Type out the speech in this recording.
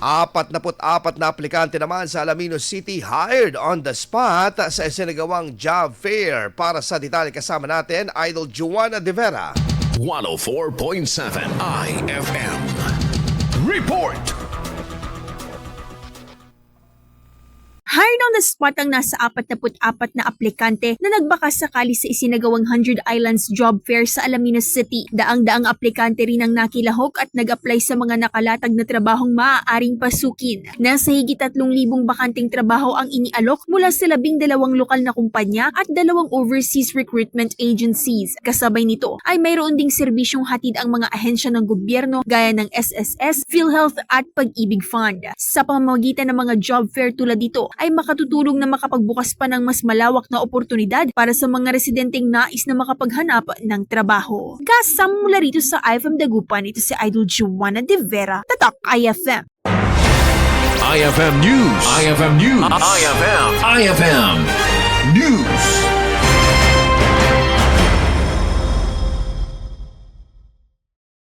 44 na aplikante naman sa Alaminos City hired on the spot sa Isinagawang job fair. Para sa detalye kasama natin, Idol Joanna De Vera. 104.7 IFM. Report! Hired on the spot ang nasa 44 na aplikante na nagbakasakali sa Isinagawang 100 Islands Job Fair sa Alaminos City. Daang-daang aplikante rin ang nakilahok at nag-apply sa mga nakalatag na trabahong maaaring pasukin. Nasa higit 3,000 bakanteng trabaho ang inialok mula sa 12 lokal na kumpanya at 2 overseas recruitment agencies. Kasabay nito ay mayroon ding serbisyong hatid ang mga ahensya ng gobyerno gaya ng SSS, PhilHealth at Pag-ibig Fund. Sa pamamagitan ng mga job fair tulad dito, ay makatutulong na makapagbukas pa ng mas malawak na oportunidad para sa mga residenteng nais na makapaghanap ng trabaho. Kasama mula rito sa IFM Dagupan, ito si Idol Joanna De Vera, Tatak IFM. IFM News. IFM News. IFM News.